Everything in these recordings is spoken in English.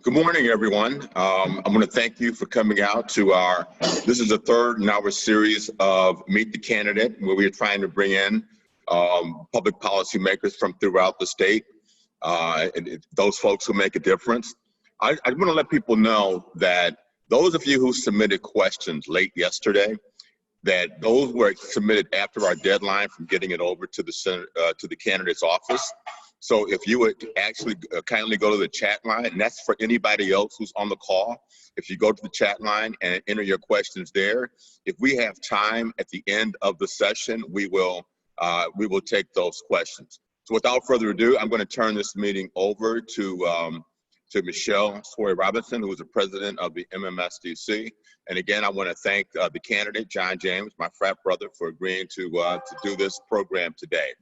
Good morning, everyone. I want to thank you for coming out to this is the third in our series of Meet the Candidate, where we are trying to bring in public policy makers from throughout the state, and those folks who make a difference. I want to let people know that those of you who submitted questions late yesterday, that those were submitted after our deadline from getting it over to the candidate's office. So if you would actually kindly go to the chat line, and that's for anybody else who's on the call. If you go to the chat line and enter your questions there, if we have time at the end of the session, we will take those questions. So without further ado, I'm going to turn this meeting over to Michelle Robinson, who is the president of the MMSDC. And again, I want to thank the candidate, John James, my frat brother, for agreeing to do this program today.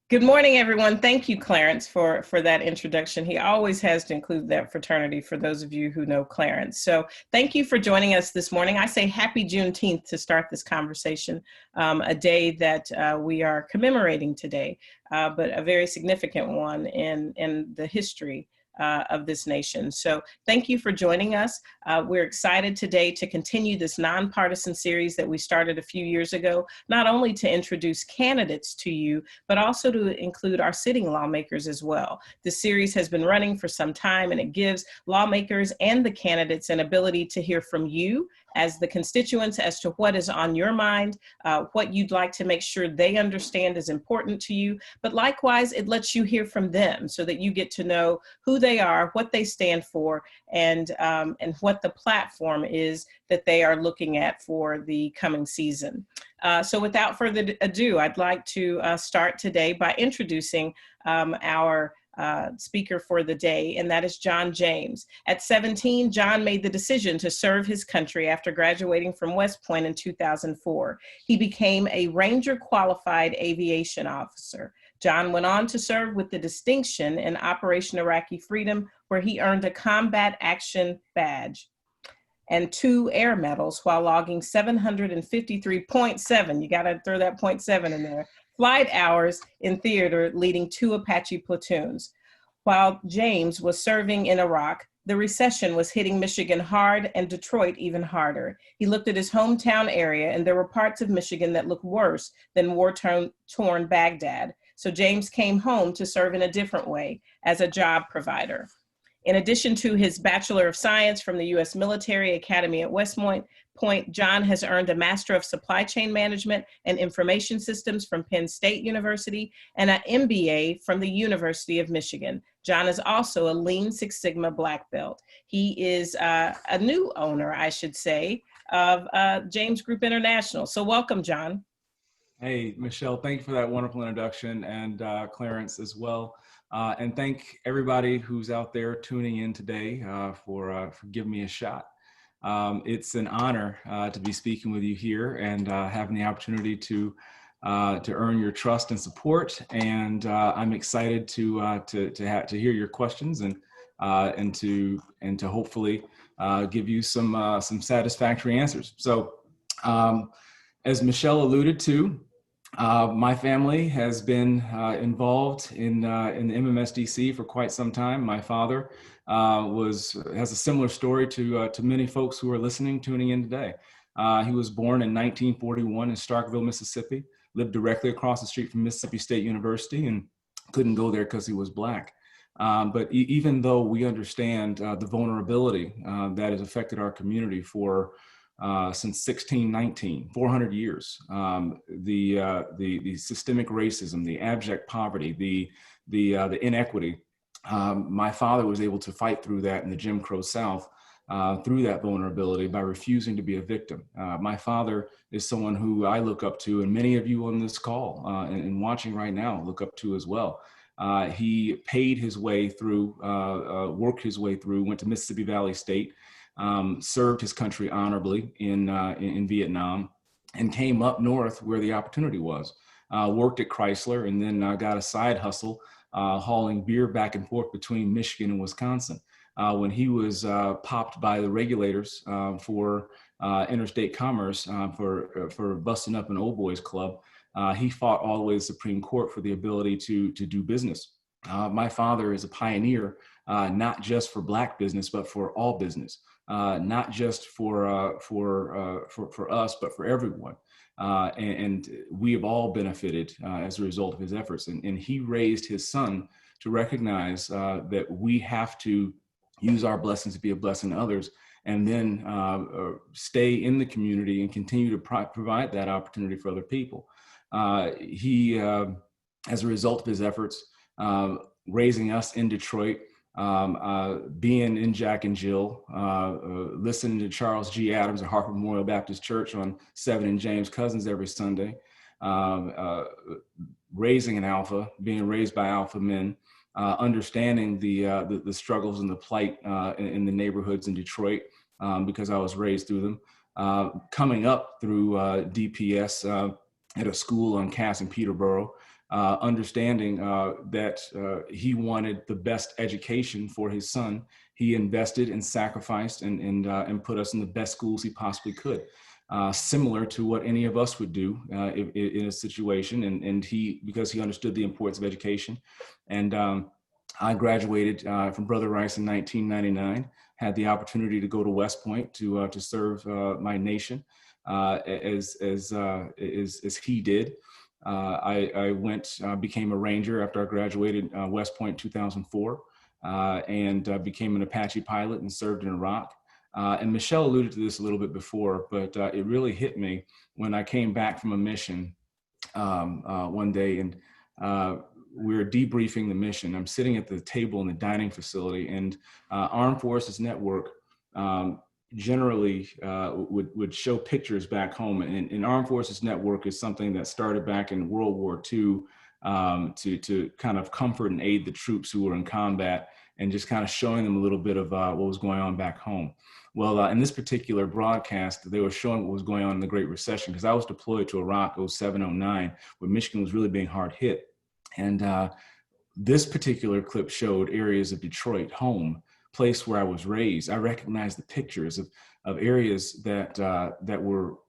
Good morning, everyone. Thank you, Clarence, for that introduction. He always has to include that fraternity for those of you who know Clarence. So thank you for joining us this morning. I say happy Juneteenth to start this conversation, a day that we are commemorating today, but a very significant one in the history of this nation. So thank you for joining us. We're excited today to continue this nonpartisan series that we started a few years ago, not only to introduce candidates to you, but also to include our sitting lawmakers as well. This series has been running for some time, and it gives lawmakers and the candidates an ability to hear from you as the constituents as to what is on your mind, what you'd like to make sure they understand is important to you. But likewise, it lets you hear from them so that you get to know who they are, what they stand for, and what the platform is that they are looking at for the coming season. So without further ado, I'd like to start today by introducing our speaker for the day, and that is John James. At 17, John made the decision to serve his country after graduating from West Point in 2004. He became a Ranger qualified aviation officer. John went on to serve with the distinction in Operation Iraqi Freedom, where he earned a Combat Action Badge and 2 air medals while logging 753.7, you gotta throw that 0.7 in there, flight hours in theater, leading 2 Apache platoons. While James was serving in Iraq, the recession was hitting Michigan hard and Detroit even harder. He looked at his hometown area, and there were parts of Michigan that looked worse than war-torn Baghdad. So James came home to serve in a different way, as a job provider. In addition to his Bachelor of Science from the U.S. Military Academy at West Point, John has earned a Master of Supply Chain Management and Information Systems from Penn State University and an MBA from the University of Michigan. John is also a Lean Six Sigma Black Belt. He is a new owner, I should say, of James Group International. So welcome, John. Hey, Michelle, thank you for that wonderful introduction, and Clarence as well. And thank everybody who's out there tuning in today for giving me a shot. It's an honor to be speaking with you here and having the opportunity to earn your trust and support. And I'm excited to hear your questions and to hopefully give you some satisfactory answers. So, as Michelle alluded to, my family has been involved in the MMSDC for quite some time. My father has a similar story to many folks who are tuning in today. He was born in 1941 in Starkville, Mississippi, lived directly across the street from Mississippi State University, and couldn't go there because he was Black. But even though we understand the vulnerability that has affected our community since 1619, 400 years, the systemic racism, the abject poverty, the inequity. My father was able to fight through that in the Jim Crow South through that vulnerability by refusing to be a victim. My father is someone who I look up to, and many of you on this call and watching right now look up to as well. He paid his way through, worked his way through, went to Mississippi Valley State, served his country honorably in Vietnam, and came up north where the opportunity was. Worked at Chrysler, and then got a side hustle hauling beer back and forth between Michigan and Wisconsin. When he was popped by the regulators for interstate commerce for busting up an old boys club, he fought all the way to the Supreme Court for the ability to do business. My father is a pioneer not just for Black business, but for all business, not just for us, but for everyone. And we have all benefited as a result of his efforts. And he raised his son to recognize that we have to use our blessings to be a blessing to others, and then stay in the community and continue to provide that opportunity for other people. He, as a result of his efforts, raising us in Detroit, being in Jack and Jill, listening to Charles G. Adams at Harper Memorial Baptist Church on 7 and James Cousins every Sunday, raising an alpha, being raised by alpha men, understanding the struggles and the plight in the neighborhoods in Detroit, because I was raised through them, coming up through DPS at a school on Cass in Peterborough, understanding that he wanted the best education for his son. He invested and sacrificed and put us in the best schools he possibly could, similar to what any of us would do in a situation. And he, because he understood the importance of education. And I graduated from Brother Rice in 1999, had the opportunity to go to West Point to serve my nation as he did. I went, became a Ranger after I graduated West Point 2004, and became an Apache pilot and served in Iraq. And Michelle alluded to this a little bit before, but it really hit me when I came back from a mission one day, and we were debriefing the mission. I'm sitting at the table in the dining facility, and Armed Forces Network generally would show pictures back home. And Armed Forces Network is something that started back in World War II to kind of comfort and aid the troops who were in combat, and just kind of showing them a little bit of what was going on back home. Well, in this particular broadcast, they were showing what was going on in the Great Recession, because I was deployed to Iraq 07, 09, where Michigan was really being hard hit. And this particular clip showed areas of Detroit, home, place where I was raised. I recognized the pictures of areas that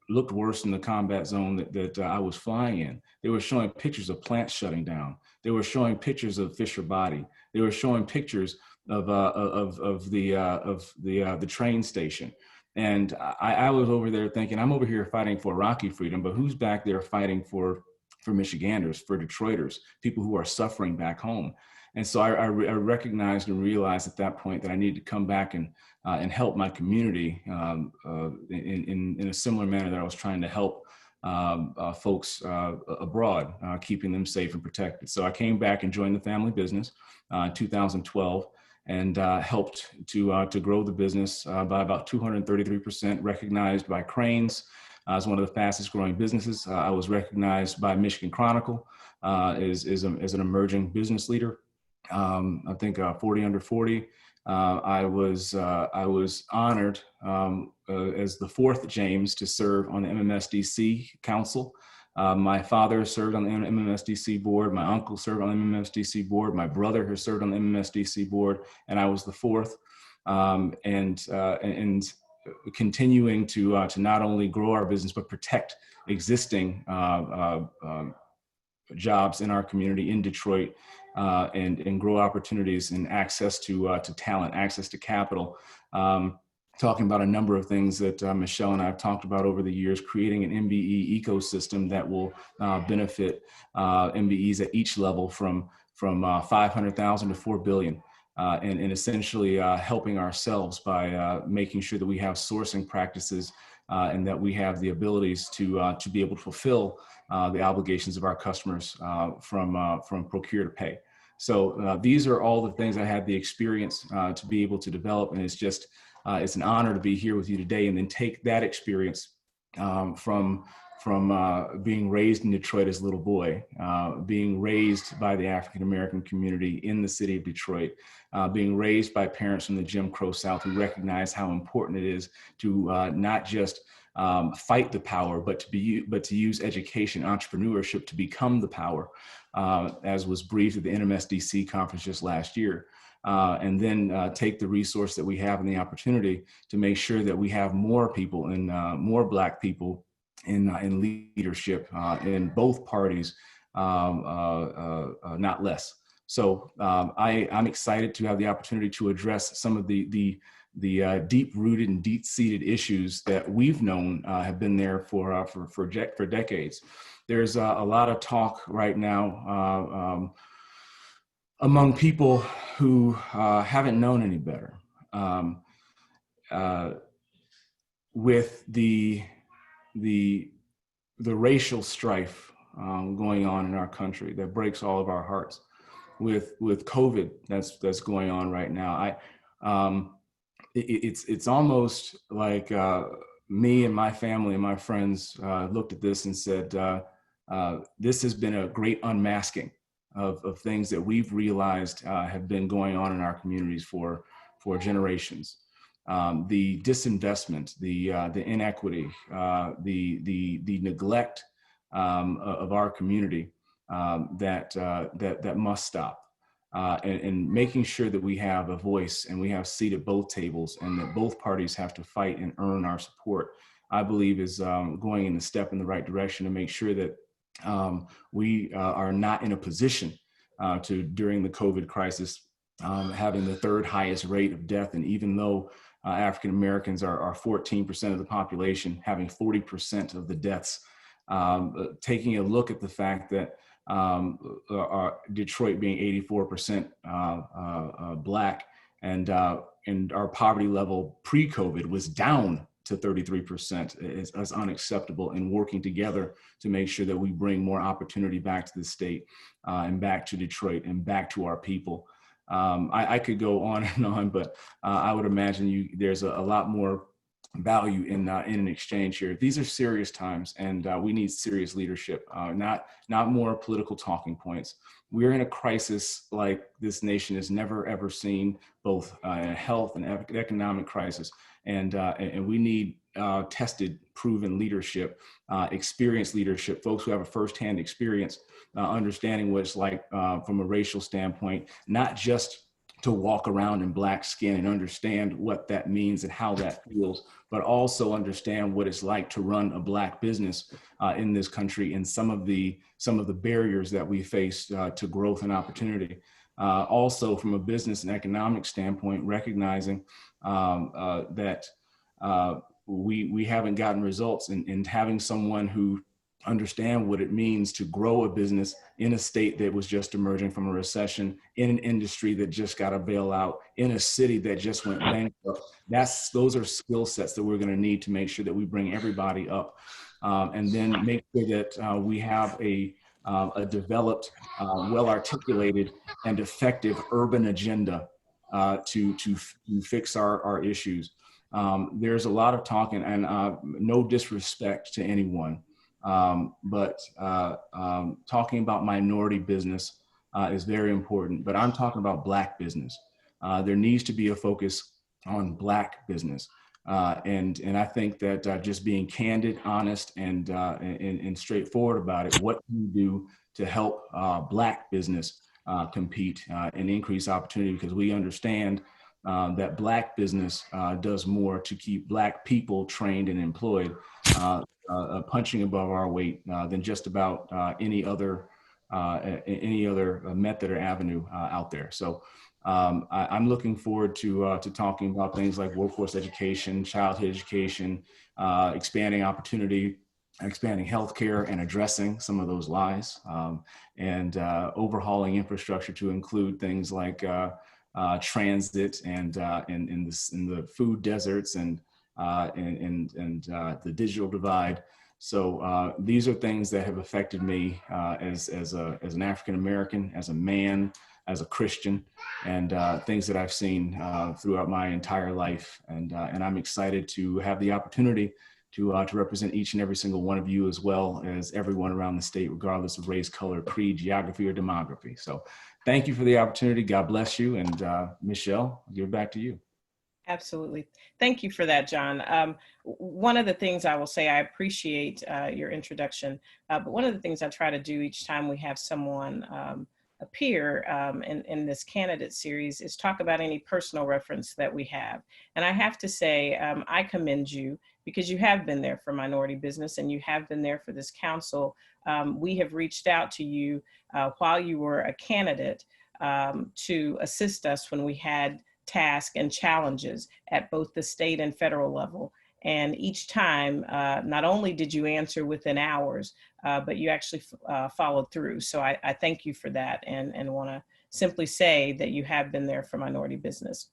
looked worse in the combat zone that I was flying in. They were showing pictures of plants shutting down. They were showing pictures of Fisher Body. They were showing pictures of the train station. And I was over there thinking, I'm over here fighting for Iraqi freedom, but who's back there fighting for Michiganders, for Detroiters, people who are suffering back home? And so I recognized and realized at that point that I needed to come back and help my community in a similar manner that I was trying to help folks abroad, keeping them safe and protected. So I came back and joined the family business in 2012, and helped to grow the business by about 233%, recognized by Cranes as one of the fastest growing businesses. I was recognized by Michigan Chronicle as an emerging business leader. I think 40 under 40. I was honored as the fourth James to serve on the MMSDC Council. My father served on the MMSDC board. My uncle served on the MMSDC board. My brother has served on the MMSDC board, and I was the fourth. And continuing to not only grow our business but protect existing jobs in our community in Detroit, and grow opportunities and access to talent, access to capital. Talking about a number of things that Michelle and I have talked about over the years, creating an MBE ecosystem that will benefit MBEs at each level from 500,000 to 4 billion. And essentially helping ourselves by making sure that we have sourcing practices and that we have the abilities to be able to fulfill the obligations of our customers from procure to pay. So these are all the things I had the experience to be able to develop, and it's an honor to be here with you today, and then take that experience from being raised in Detroit as a little boy, being raised by the African-American community in the city of Detroit, being raised by parents from the Jim Crow South who recognize how important it is to not just fight the power, but to use education, entrepreneurship to become the power, as was briefed at the MMSDC conference just last year. And then take the resource that we have and the opportunity to make sure that we have more people and more Black people in leadership in both parties, not less. So I'm excited to have the opportunity to address some of the deep-rooted and deep-seated issues that we've known have been there for decades. There's a lot of talk right now among people who haven't known any better, with the racial strife going on in our country that breaks all of our hearts, with COVID that's going on right now. It's almost like me and my family and my friends looked at this and said, this has been a great unmasking of things that we've realized have been going on in our communities for generations. The disinvestment, the inequity, the neglect of our community that must stop. And making sure that we have a voice and we have a seat at both tables, and that both parties have to fight and earn our support, I believe is going in a step in the right direction to make sure that we are not in a position to, during the COVID crisis, having the third highest rate of death. And even though African Americans are 14% of the population, having 40% of the deaths, taking a look at the fact that Detroit being 84% Black, and our poverty level pre-COVID was down to 33% is unacceptable, and working together to make sure that we bring more opportunity back to the state and back to Detroit and back to our people. I could go on and on, but I would imagine there's a lot more value in an exchange here. These are serious times, and we need serious leadership, not more political talking points. We're in a crisis like this nation has never ever seen, both a health and economic crisis, and we need tested, proven leadership, experienced leadership, folks who have a firsthand experience, understanding what it's like from a racial standpoint, not just to walk around in Black skin and understand what that means and how that feels, but also understand what it's like to run a Black business in this country, and some of the barriers that we face to growth and opportunity. Also, from a business and economic standpoint, recognizing that we haven't gotten results, and having someone who understand what it means to grow a business in a state that was just emerging from a recession, in an industry that just got a bailout, in a city that just went bankrupt. Those are skill sets that we're going to need to make sure that we bring everybody up, and then make sure that we have a developed, well-articulated and effective urban agenda to fix our issues. There's a lot of talking, and no disrespect to anyone, but talking about minority business is very important, but I'm talking about Black business. There needs to be a focus on Black business. And I think that just being candid, honest, and straightforward about it, what can you do to help Black business compete and increase opportunity? Because we understand that Black business does more to keep Black people trained and employed, punching above our weight than just about any other method or avenue out there. So I'm looking forward to talking about things like workforce education, childhood education, expanding opportunity, expanding healthcare, and addressing some of those lies, and overhauling infrastructure to include things like transit and in the food deserts and the digital divide. So these are things that have affected me as an African American, as a man, as a Christian, and things that I've seen throughout my entire life. And I'm excited to have the opportunity to represent each and every single one of you, as well as everyone around the state, regardless of race, color, creed, geography, or demography. So thank you for the opportunity. God bless you. And Michelle, I'll give it back to you. Absolutely. Thank you for that, John. One of the things I will say, I appreciate your introduction, but one of the things I try to do each time we have someone appear in this candidate series is talk about any personal reference that we have. And I have to say, I commend you, because you have been there for minority business and you have been there for this council. We have reached out to you while you were a candidate to assist us when we had tasks and challenges at both the state and federal level. And each time, not only did you answer within hours, but you actually followed through. So I thank you for that, and want to simply say that you have been there for minority business.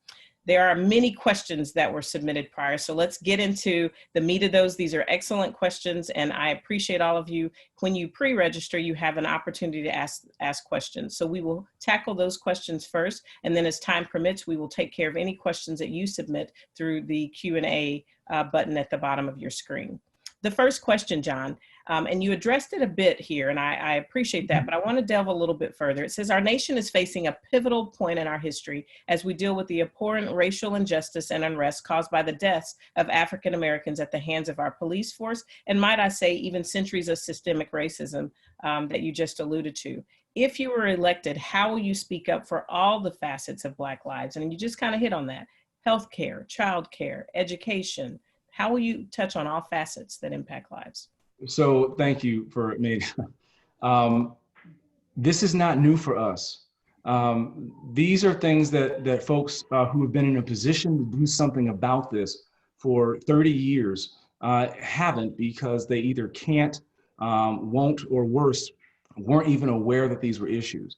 There are many questions that were submitted prior, so let's get into the meat of those. These are excellent questions, and I appreciate all of you. When you pre-register, you have an opportunity to ask questions. So we will tackle those questions first, and then as time permits, we will take care of any questions that you submit through the Q&A button at the bottom of your screen. The first question, John, and you addressed it a bit here, and I appreciate that, but I want to delve a little bit further. It says, our nation is facing a pivotal point in our history as we deal with the abhorrent racial injustice and unrest caused by the deaths of African Americans at the hands of our police force, and might I say, even centuries of systemic racism that you just alluded to. If you were elected, how will you speak up for all the facets of Black lives? And you just kind of hit on that. Healthcare, childcare, education. How will you touch on all facets that impact lives? So thank you for me. This is not new for us. These are things that folks who have been in a position to do something about this for 30 years haven't, because they either can't, won't, or worse, weren't even aware that these were issues.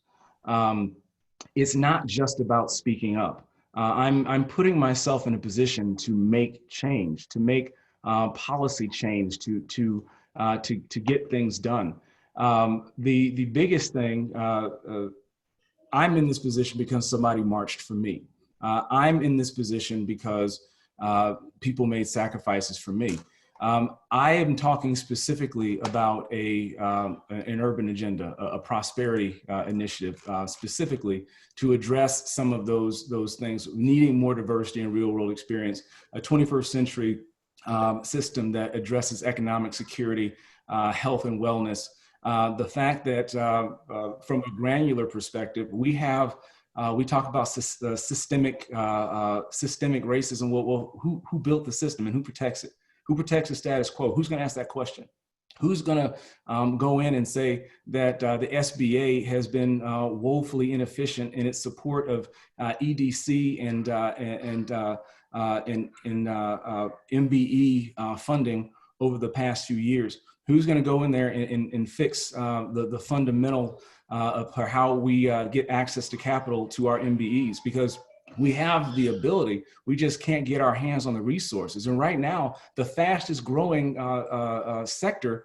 It's not just about speaking up. I'm putting myself in a position to make change, to make policy change, to get things done. The biggest thing, I'm in this position because somebody marched for me. I'm in this position because people made sacrifices for me. I am talking specifically about an urban agenda, a prosperity initiative, specifically to address some of those things, needing more diversity and real world experience, a 21st century system that addresses economic security, health and wellness. The fact that from a granular perspective, we talk about systemic racism. Well, who built the system and who protects it? Who protects the status quo? Who's going to ask that question? Who's going to go in and say that the SBA has been woefully inefficient in its support of EDC and MBE funding over the past few years? Who's going to go in there and fix the fundamental of how we get access to capital to our MBEs? Because we have the ability, we just can't get our hands on the resources. And right now, the fastest growing sector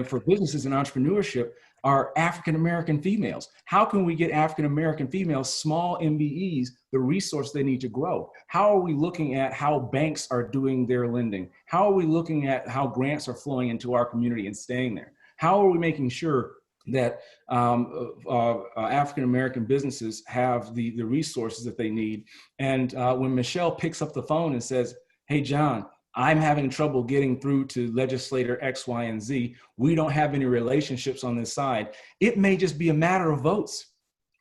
for businesses and entrepreneurship are African-American females. How can we get African-American females, small MBEs, the resource they need to grow? How are we looking at how banks are doing their lending? How are we looking at how grants are flowing into our community and staying there? How are we making sure that African-American businesses have the resources that they need? And when Michelle picks up the phone and says, hey, John, I'm having trouble getting through to legislator X, Y, and Z. We don't have any relationships on this side. It may just be a matter of votes.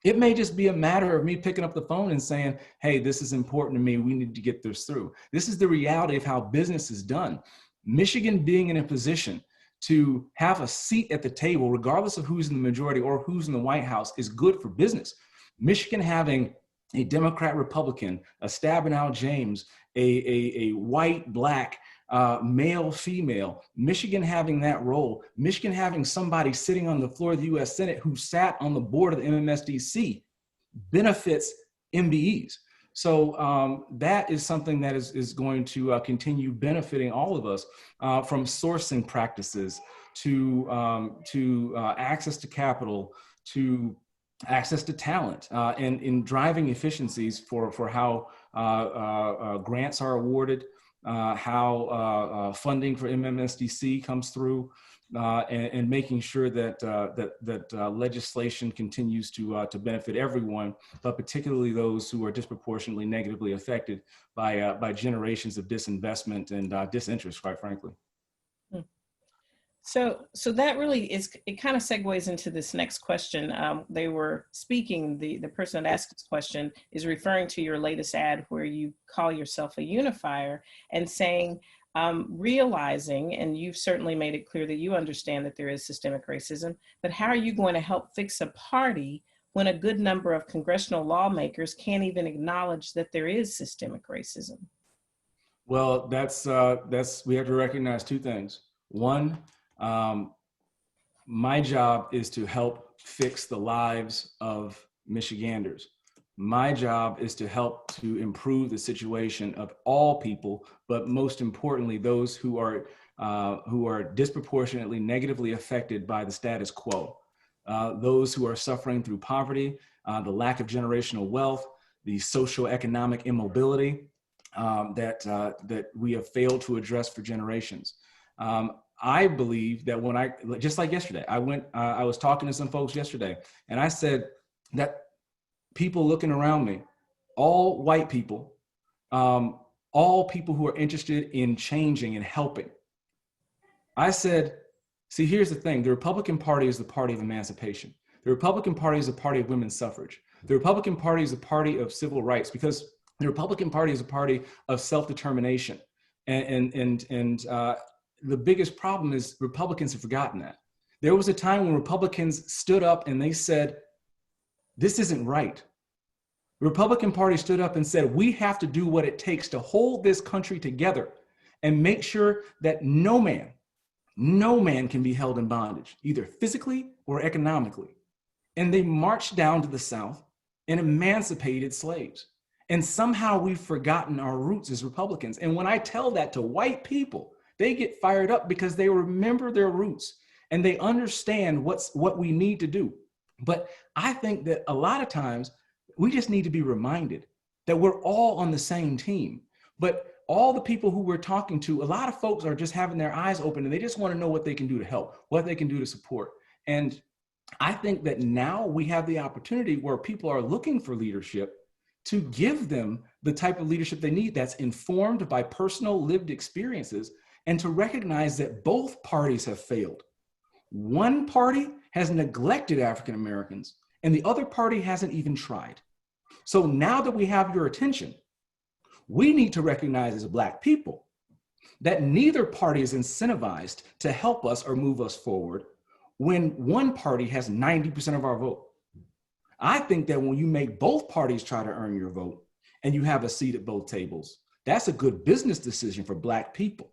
It may just be a matter of me picking up the phone and saying, hey, this is important to me. We need to get this through. This is the reality of how business is done. Michigan being in a position to have a seat at the table, regardless of who's in the majority or who's in the White House, is good for business. Michigan having a Democrat, Republican, a Stabenow James, a white, black, male, female, Michigan having that role, Michigan having somebody sitting on the floor of the US Senate who sat on the board of the MMSDC benefits MBEs. So that is something that is going to continue benefiting all of us, from sourcing practices to access to capital, to access to talent, and in driving efficiencies for how grants are awarded, how funding for MMSDC comes through, and making sure that legislation continues to benefit everyone, but particularly those who are disproportionately negatively affected by generations of disinvestment and disinterest, quite frankly. So that really is, it kind of segues into this next question. They were speaking, the person that asked this question is referring to your latest ad where you call yourself a unifier and saying, realizing, and you've certainly made it clear that you understand that there is systemic racism, but how are you going to help fix a party when a good number of congressional lawmakers can't even acknowledge that there is systemic racism? Well, we have to recognize two things. One, my job is to help fix the lives of Michiganders. My job is to help to improve the situation of all people, but most importantly, those who are disproportionately negatively affected by the status quo. Those who are suffering through poverty, the lack of generational wealth, the socioeconomic immobility that we have failed to address for generations. I believe that just like yesterday, I was talking to some folks yesterday, and I said that people looking around me, all white people, all people who are interested in changing and helping. I said, see, here's the thing. The Republican Party is the party of emancipation. The Republican Party is the party of women's suffrage. The Republican Party is the party of civil rights, because the Republican Party is a party of self-determination. And the biggest problem is Republicans have forgotten that. There was a time when Republicans stood up and they said, this isn't right. The Republican Party stood up and said, we have to do what it takes to hold this country together and make sure that no man can be held in bondage, either physically or economically. And they marched down to the South and emancipated slaves. And somehow we've forgotten our roots as Republicans. And when I tell that to white people, they get fired up because they remember their roots and they understand what we need to do. But I think that a lot of times we just need to be reminded that we're all on the same team. But all the people who we're talking to, a lot of folks are just having their eyes open and they just want to know what they can do to help, what they can do to support. And I think that now we have the opportunity where people are looking for leadership to give them the type of leadership they need that's informed by personal lived experiences, and to recognize that both parties have failed. One party has neglected African Americans and the other party hasn't even tried. So now that we have your attention, we need to recognize as Black people that neither party is incentivized to help us or move us forward when one party has 90% of our vote. I think that when you make both parties try to earn your vote and you have a seat at both tables, that's a good business decision for Black people.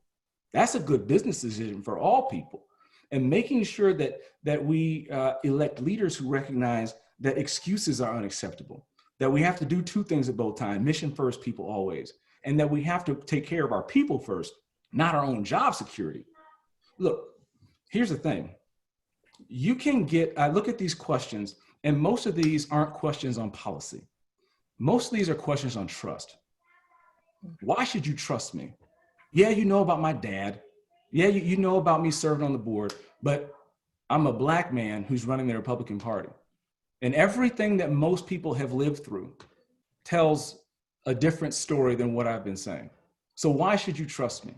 That's a good business decision for all people. And making sure that we elect leaders who recognize that excuses are unacceptable, that we have to do two things at both times, mission first, people always, and that we have to take care of our people first, not our own job security. Look, here's the thing. You can I look at these questions, and most of these aren't questions on policy. Most of these are questions on trust. Why should you trust me? Yeah, you know about my dad. Yeah, you know about me serving on the board, but I'm a Black man who's running the Republican Party. And everything that most people have lived through tells a different story than what I've been saying. So why should you trust me?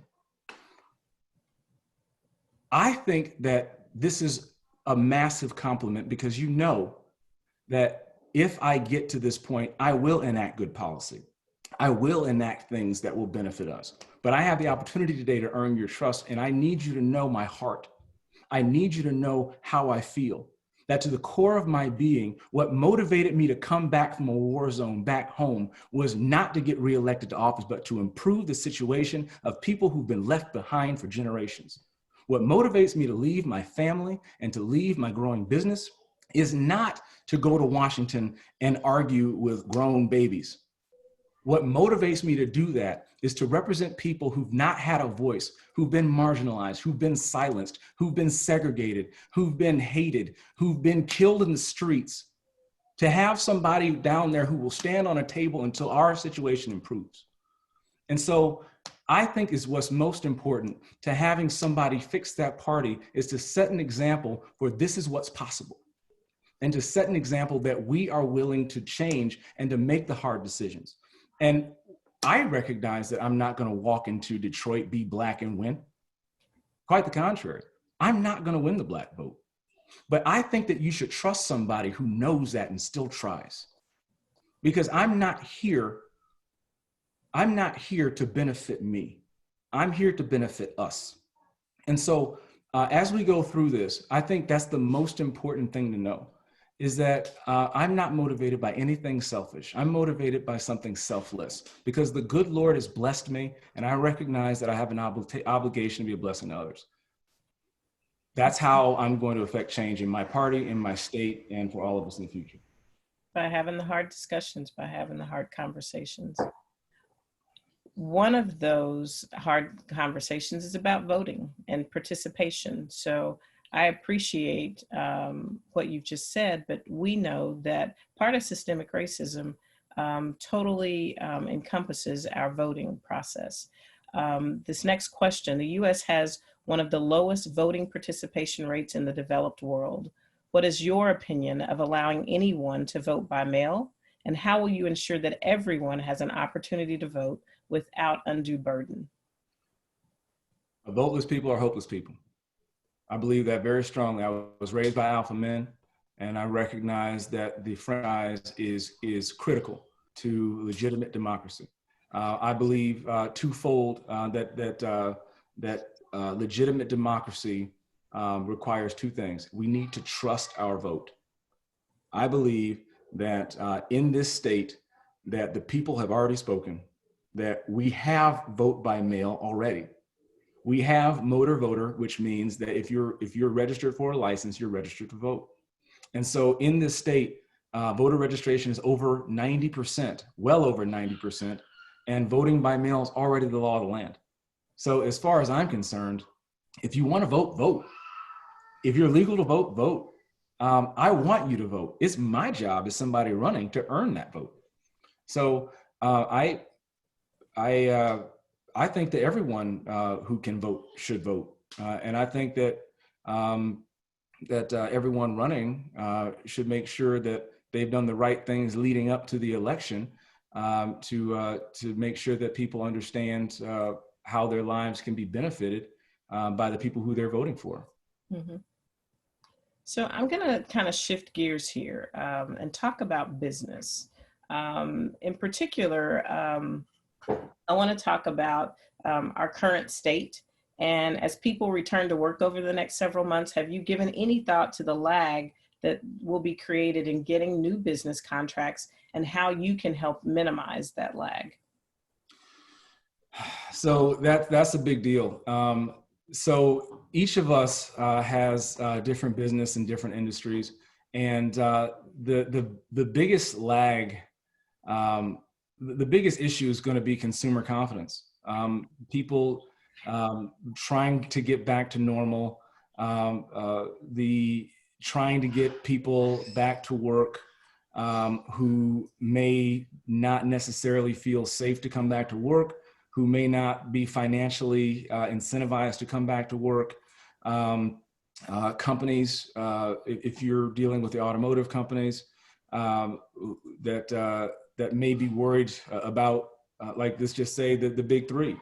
I think that this is a massive compliment, because you know that if I get to this point, I will enact good policy. I will enact things that will benefit us. But I have the opportunity today to earn your trust, and I need you to know my heart. I need you to know how I feel. That to the core of my being, what motivated me to come back from a war zone back home was not to get reelected to office, but to improve the situation of people who've been left behind for generations. What motivates me to leave my family and to leave my growing business is not to go to Washington and argue with grown babies. What motivates me to do that is to represent people who've not had a voice, who've been marginalized, who've been silenced, who've been segregated, who've been hated, who've been killed in the streets, to have somebody down there who will stand on a table until our situation improves. And so I think is what's most important to having somebody fix that party is to set an example for this is what's possible, and to set an example that we are willing to change and to make the hard decisions. And I recognize that I'm not going to walk into Detroit, be Black, and win. Quite the contrary. I'm not going to win the Black vote. But I think that you should trust somebody who knows that and still tries. Because I'm not here to benefit me. I'm here to benefit us. And so as we go through this, I think that's the most important thing to know, is that I'm not motivated by anything selfish. I'm motivated by something selfless, because the good Lord has blessed me, and I recognize that I have an obligation to be a blessing to others. That's how I'm going to affect change in my party, in my state, and for all of us in the future. By having the hard discussions, by having the hard conversations. One of those hard conversations is about voting and participation. So I appreciate what you've just said, but we know that part of systemic racism totally encompasses our voting process. This next question: the U.S. has one of the lowest voting participation rates in the developed world. What is your opinion of allowing anyone to vote by mail? And how will you ensure that everyone has an opportunity to vote without undue burden? Voteless people are hopeless people. I believe that very strongly. I was raised by alpha men, and I recognize that the franchise is critical to legitimate democracy. I believe twofold that legitimate democracy requires two things. We need to trust our vote. I believe that in this state, that the people have already spoken, that we have vote by mail already. We have motor voter, which means that if you're registered for a license, you're registered to vote. And so in this state, voter registration is over 90%, well over 90%, and voting by mail is already the law of the land. So as far as I'm concerned, if you want to vote, vote. If you're legal to vote, vote. I want you to vote. It's my job as somebody running to earn that vote. So I think that everyone who can vote should vote, and I think that everyone running should make sure that they've done the right things leading up to the election to make sure that people understand how their lives can be benefited by the people who they're voting for. Mm-hmm. So I'm going to kind of shift gears here and talk about business. In particular, I want to talk about our current state. And as people return to work over the next several months, have you given any thought to the lag that will be created in getting new business contracts and how you can help minimize that lag? So that's a big deal. So each of us has different business in different industries, and the biggest lag, the biggest issue is going to be consumer confidence. People trying to get back to normal, trying to get people back to work who may not necessarily feel safe to come back to work, who may not be financially incentivized to come back to work. Companies, if you're dealing with the automotive companies, that may be worried about, like let's just say that the big three,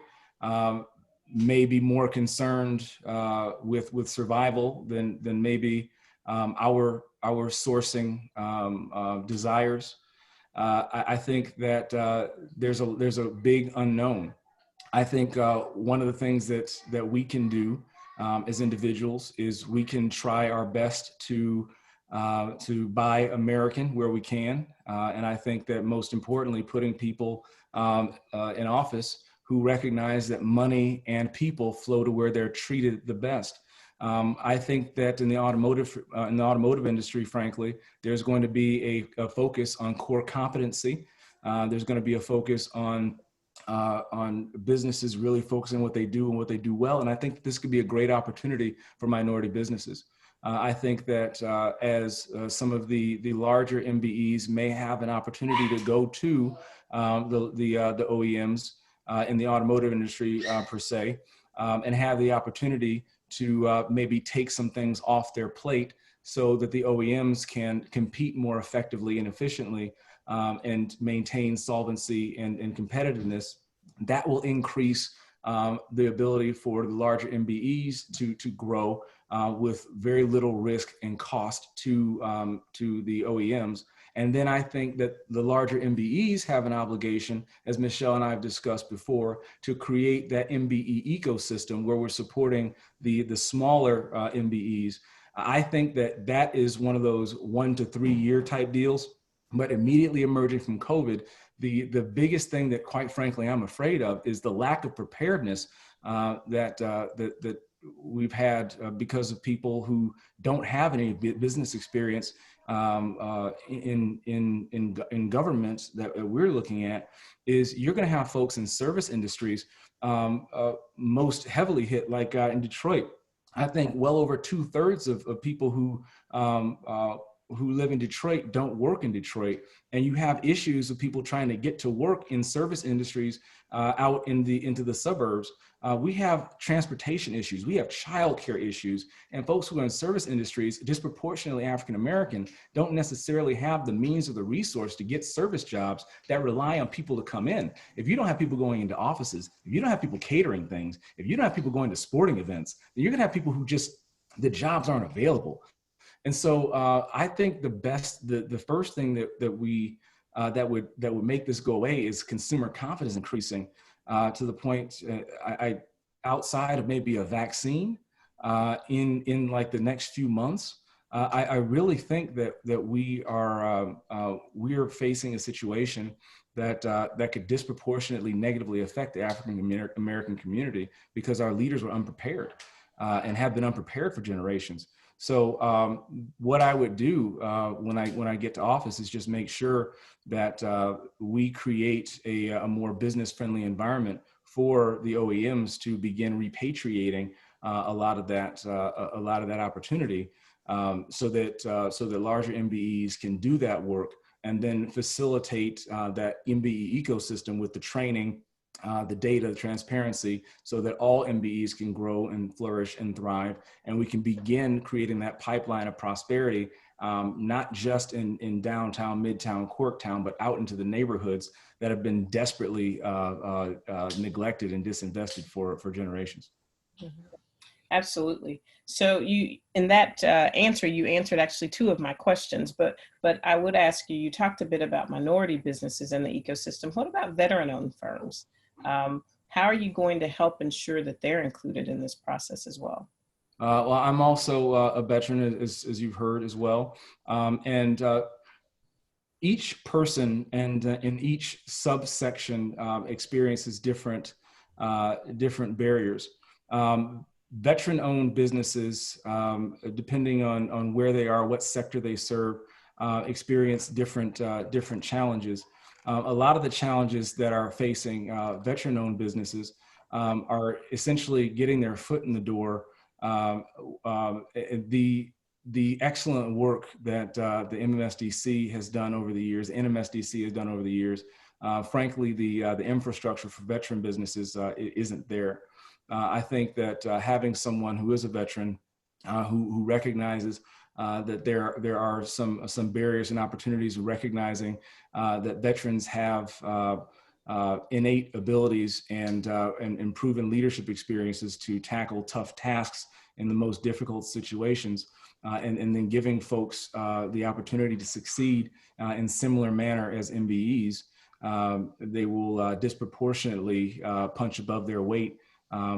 may be more concerned with survival than maybe our sourcing desires. I think that there's a big unknown. I think one of the things that we can do as individuals is we can try our best to buy American where we can, and I think that most importantly, putting people in office who recognize that money and people flow to where they're treated the best. I think that in the automotive industry, frankly, there's going to be a focus on core competency. There's going to be a focus on businesses really focusing on what they do and what they do well. And I think this could be a great opportunity for minority businesses. I think that as some of the larger MBEs may have an opportunity to go to the OEMs in the automotive industry per se, and have the opportunity to maybe take some things off their plate so that the OEMs can compete more effectively and efficiently and maintain solvency and competitiveness, that will increase the ability for the larger MBEs to grow with very little risk and cost to the OEMs. And then I think that the larger MBEs have an obligation, as Michelle and I have discussed before, to create that MBE ecosystem where we're supporting the smaller MBEs I think that that is one of those 1 to 3 year type deals. But immediately emerging from COVID, the biggest thing that, quite frankly, I'm afraid of is the lack of preparedness that we've had because of people who don't have any business experience in governments that we're looking at. Is you're going to have folks in service industries most heavily hit, like in Detroit. I think well over 2/3 of people who live in Detroit don't work in Detroit, and you have issues of people trying to get to work in service industries out into the suburbs. We have transportation issues, we have childcare issues, and folks who are in service industries, disproportionately African American, don't necessarily have the means or the resource to get service jobs that rely on people to come in. If you don't have people going into offices, if you don't have people catering things, if you don't have people going to sporting events, then you're gonna have people who just, the jobs aren't available. And so I think the first thing that would make this go away is consumer confidence increasing to the point outside of maybe a vaccine in like the next few months. I really think that we are facing a situation that could disproportionately negatively affect the African American community because our leaders were unprepared and have been unprepared for generations. So what I would do when I get to office is just make sure that we create a more business-friendly environment for the OEMs to begin repatriating a lot of that opportunity, so that larger MBEs can do that work and then facilitate that MBE ecosystem with the training, the data, the transparency, so that all MBEs can grow and flourish and thrive. And we can begin creating that pipeline of prosperity, not just in downtown, midtown, Corktown, but out into the neighborhoods that have been desperately neglected and disinvested for generations. Mm-hmm. Absolutely. So in that answer, you answered actually two of my questions, but I would ask you, you talked a bit about minority businesses in the ecosystem. What about veteran-owned firms? How are you going to help ensure that they're included in this process as well? Well, I'm also a veteran, as you've heard as well. And each person and in each subsection experiences different barriers. Veteran-owned businesses, depending on where they are, what sector they serve, experience different challenges. A lot of the challenges that are facing veteran-owned businesses are essentially getting their foot in the door. The excellent work that the MMSDC has done over the years, NMSDC has done over the years, frankly, the infrastructure for veteran businesses isn't there. I think that having someone who is a veteran who recognizes that there are some barriers and opportunities, recognizing that veterans have innate abilities and proven leadership experiences to tackle tough tasks in the most difficult situations, and then giving folks the opportunity to succeed in similar manner as MBEs, they will disproportionately punch above their weight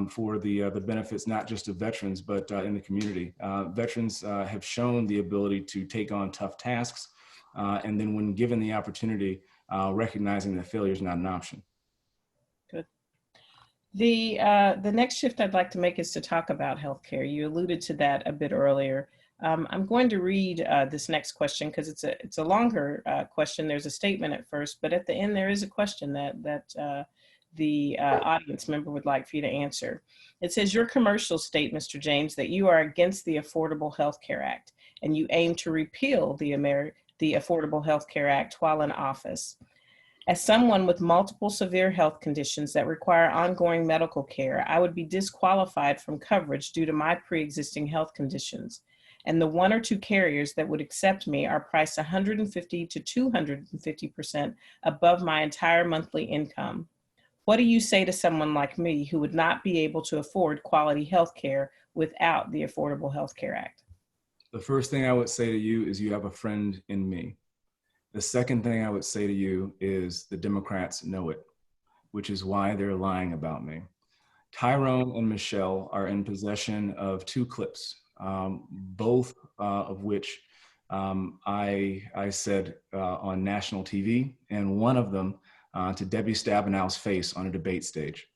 for the benefits, not just of veterans, but in the community. Veterans have shown the ability to take on tough tasks, and then when given the opportunity, recognizing that failure is not an option. Good. The next shift I'd like to make is to talk about healthcare. You alluded to that a bit earlier. I'm going to read this next question because it's a longer question. There's a statement at first, but at the end there is a question that the audience member would like for you to answer. It says, your commercials state, Mr. James, that you are against the Affordable Health Care Act and you aim to repeal the Affordable Health Care Act while in office. As someone with multiple severe health conditions that require ongoing medical care, I would be disqualified from coverage due to my pre-existing health conditions. And the 1 or 2 carriers that would accept me are priced 150 to 250% above my entire monthly income. What do you say to someone like me who would not be able to afford quality health care without the Affordable Health Care Act? The first thing I would say to you is you have a friend in me. The second thing I would say to you is the Democrats know it, which is why they're lying about me. Tyrone and Michelle are in possession of 2 clips both of which I said on national TV, and one of them to Debbie Stabenow's face on a debate stage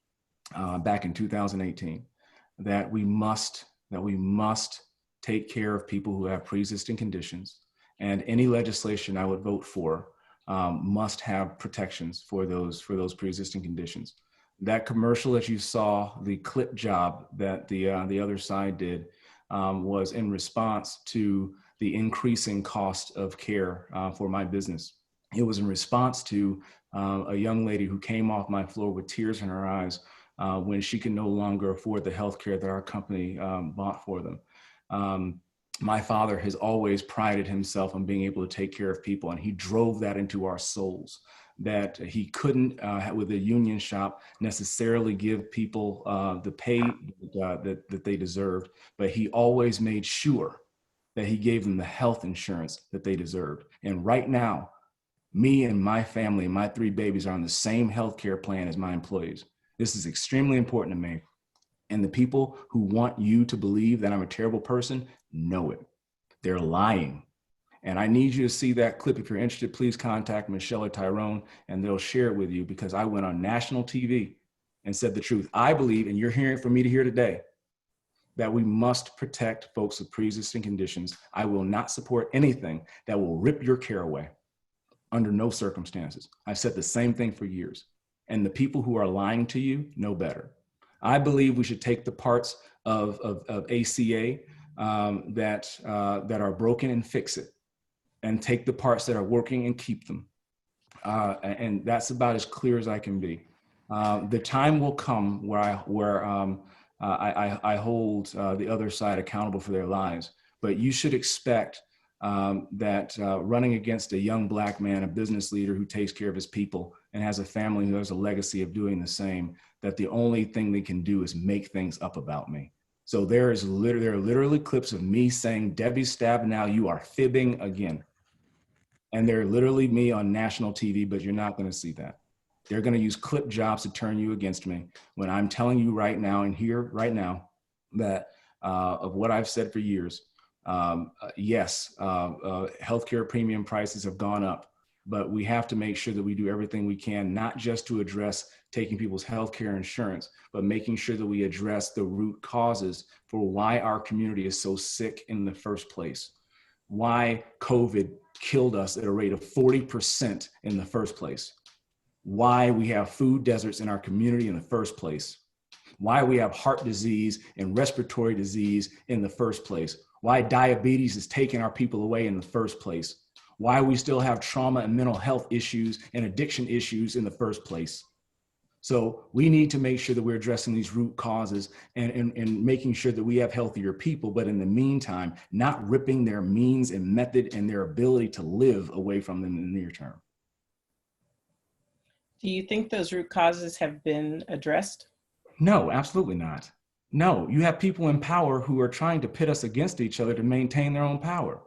back in 2018, that we must take care of people who have pre-existing conditions, and any legislation I would vote for must have protections for those pre-existing conditions. That commercial that you saw, the clip job that the other side did, was in response to the increasing cost of care for my business. It was in response to a young lady who came off my floor with tears in her eyes when she could no longer afford the health care that our company bought for them. My father has always prided himself on being able to take care of people, and he drove that into our souls, that he couldn't, with a union shop, necessarily give people the pay that they deserved, but he always made sure that he gave them the health insurance that they deserved. And right now, me and my family and my 3 babies are on the same health care plan as my employees. This is extremely important to me. And the people who want you to believe that I'm a terrible person know it. They're lying. And I need you to see that clip. If you're interested, please contact Michelle or Tyrone, and they'll share it with you, because I went on national TV and said the truth. I believe, and you're hearing from me to hear today, that we must protect folks with pre-existing conditions. I will not support anything that will rip your care away under no circumstances. I've said the same thing for years. And the people who are lying to you know better. I believe we should take the parts of ACA that are broken and fix it, and take the parts that are working and keep them. And that's about as clear as I can be. The time will come where I hold the other side accountable for their lives, but you should expect that running against a young Black man, a business leader who takes care of his people and has a family who has a legacy of doing the same, that the only thing they can do is make things up about me. So there are literally clips of me saying, Debbie Stabenow, you are fibbing again. And they're literally me on national TV, but you're not going to see that. They're going to use clip jobs to turn you against me, when I'm telling you right now and here right now that of what I've said for years, yes, healthcare premium prices have gone up, but we have to make sure that we do everything we can, not just to address taking people's healthcare insurance, but making sure that we address the root causes for why our community is so sick in the first place, why COVID killed us at a rate of 40% in the first place, why we have food deserts in our community in the first place, why we have heart disease and respiratory disease in the first place, why diabetes is taking our people away in the first place, why we still have trauma and mental health issues and addiction issues in the first place. So we need to make sure that we're addressing these root causes and making sure that we have healthier people, but in the meantime, not ripping their means and method and their ability to live away from them in the near term. Do you think those root causes have been addressed? No, absolutely not. No, you have people in power who are trying to pit us against each other to maintain their own power.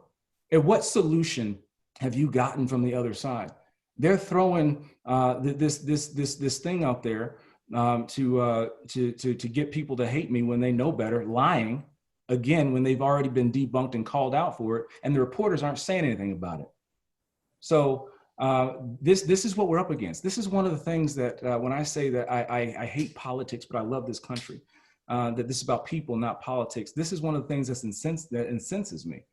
And what solution have you gotten from the other side? They're throwing this thing out there to get people to hate me when they know better, lying again when they've already been debunked and called out for it, and the reporters aren't saying anything about it. So this is what we're up against. This is one of the things that when I say that I hate politics, but I love this country, that this is about people, not politics. This is one of the things that incenses me.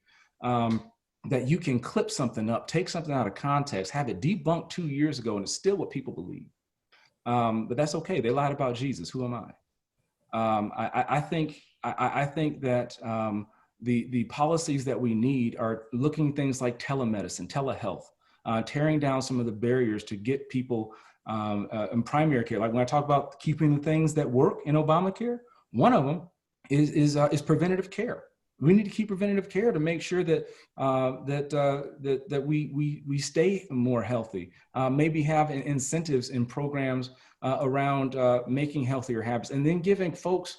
That you can clip something up, take something out of context, have it debunked 2 years ago, and it's still what people believe. But that's okay. They lied about Jesus. Who am I? I think that the policies that we need are looking at things like telemedicine, telehealth, tearing down some of the barriers to get people in primary care. Like when I talk about keeping the things that work in Obamacare, one of them is preventative care. We need to keep preventative care to make sure that we stay more healthy. Maybe have incentives and programs around making healthier habits, and then giving folks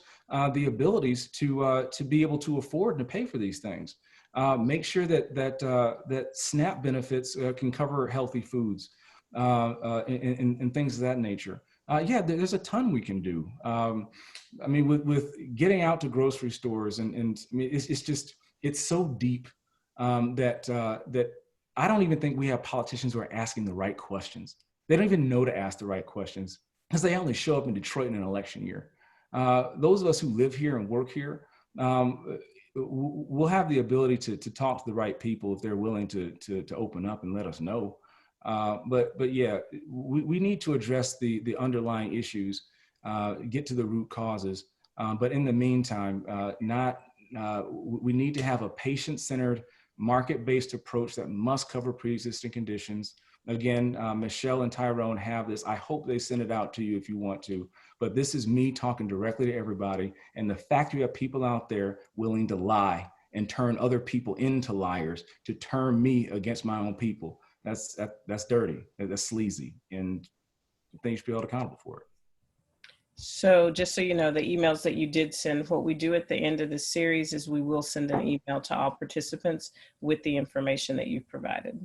the abilities to be able to afford and to pay for these things. Make sure that SNAP benefits can cover healthy foods and things of that nature. Yeah, there's a ton we can do. I mean, with getting out to grocery stores and I mean, it's so deep that I don't even think we have politicians who are asking the right questions. They don't even know to ask the right questions because they only show up in Detroit in an election year. Those of us who live here and work here, we'll have the ability to talk to the right people if they're willing to open up and let us know. But yeah, we need to address the underlying issues, get to the root causes. But in the meantime, we need to have a patient-centered, market-based approach that must cover pre-existing conditions. Again, Michelle and Tyrone have this. I hope they send it out to you if you want to. But this is me talking directly to everybody. And the fact you have people out there willing to lie and turn other people into liars, to turn me against my own people, that's dirty, that's sleazy, and I think you should be held accountable for it. So just so you know, the emails that you did send, what we do at the end of the series is we will send an email to all participants with the information that you've provided.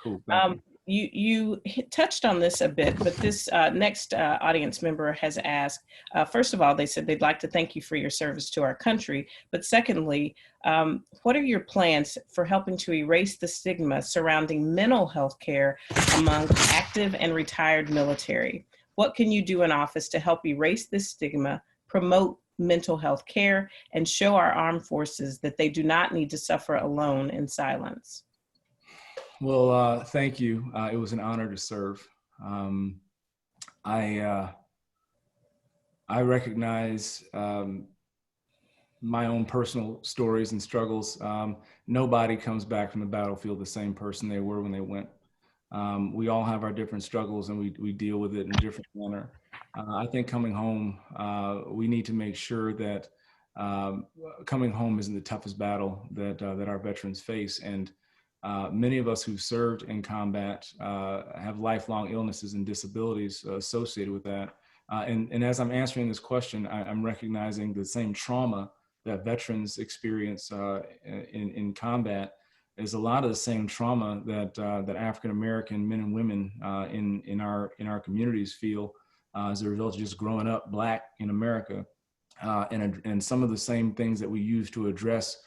Cool, thank you. You touched on this a bit, but this next audience member has asked, first of all, they said they'd like to thank you for your service to our country. But secondly, what are your plans for helping to erase the stigma surrounding mental health care among active and retired military? What can you do in office to help erase this stigma, promote mental health care, and show our armed forces that they do not need to suffer alone in silence? Well, thank you. It was an honor to serve. I recognize my own personal stories and struggles. Nobody comes back from the battlefield the same person they were when they went. We all have our different struggles and we deal with it in a different manner. I think coming home, we need to make sure that coming home isn't the toughest battle that our veterans face. And many of us who've served in combat have lifelong illnesses and disabilities associated with that. And as I'm answering this question, I'm recognizing the same trauma that veterans experience in combat is a lot of the same trauma that African American men and women in our communities feel as a result of just growing up Black in America, and some of the same things that we use to address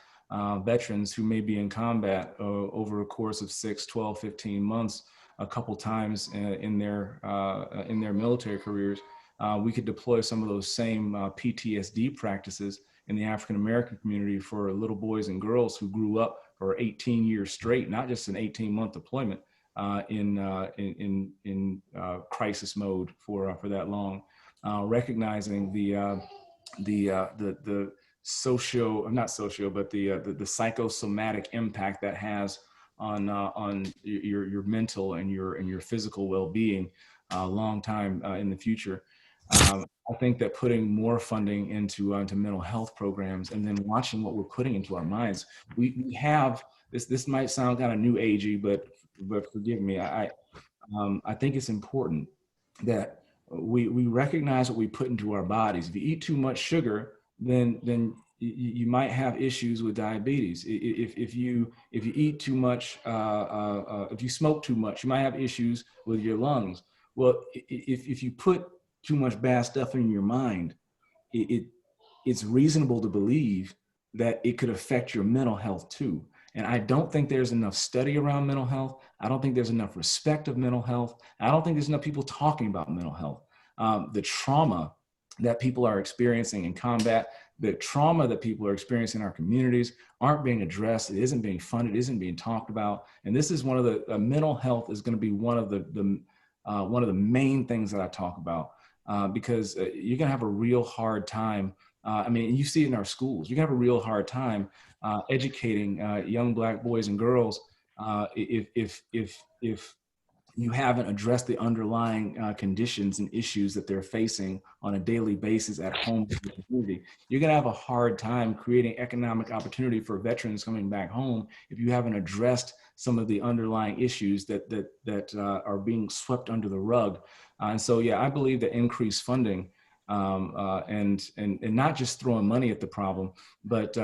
veterans who may be in combat over a course of 6, 12, 15 months, a couple times in their military careers. We could deploy some of those same PTSD practices in the African American community for little boys and girls who grew up for 18 years straight, not just an 18-month deployment in crisis mode for that long. Recognizing the psychosomatic impact that has on your mental and your physical well-being a long time in the future. I think that putting more funding into mental health programs and then watching what we're putting into our minds, we have this might sound kind of new agey, but forgive me. I think it's important that we recognize what we put into our bodies. If you eat too much sugar, then you might have issues with diabetes. If you eat too much, if you smoke too much, you might have issues with your lungs. Well, if you put too much bad stuff in your mind, it's reasonable to believe that it could affect your mental health too. And I don't think there's enough study around mental health. I don't think there's enough respect of mental health. I don't think there's enough people talking about mental health. The trauma that people are experiencing in combat, the trauma that people are experiencing in our communities aren't being addressed. It isn't being funded, it isn't being talked about. And this is one of the mental health is going to be one of the main things that I talk about. Because you're going to have a real hard time. I mean, you see it in our schools. You're going to have a real hard time educating young Black boys and girls if you haven't addressed the underlying conditions and issues that they're facing on a daily basis at home in the community. You're going to have a hard time creating economic opportunity for veterans coming back home if you haven't addressed some of the underlying issues that are being swept under the rug. And so, yeah, I believe that increased funding and not just throwing money at the problem, but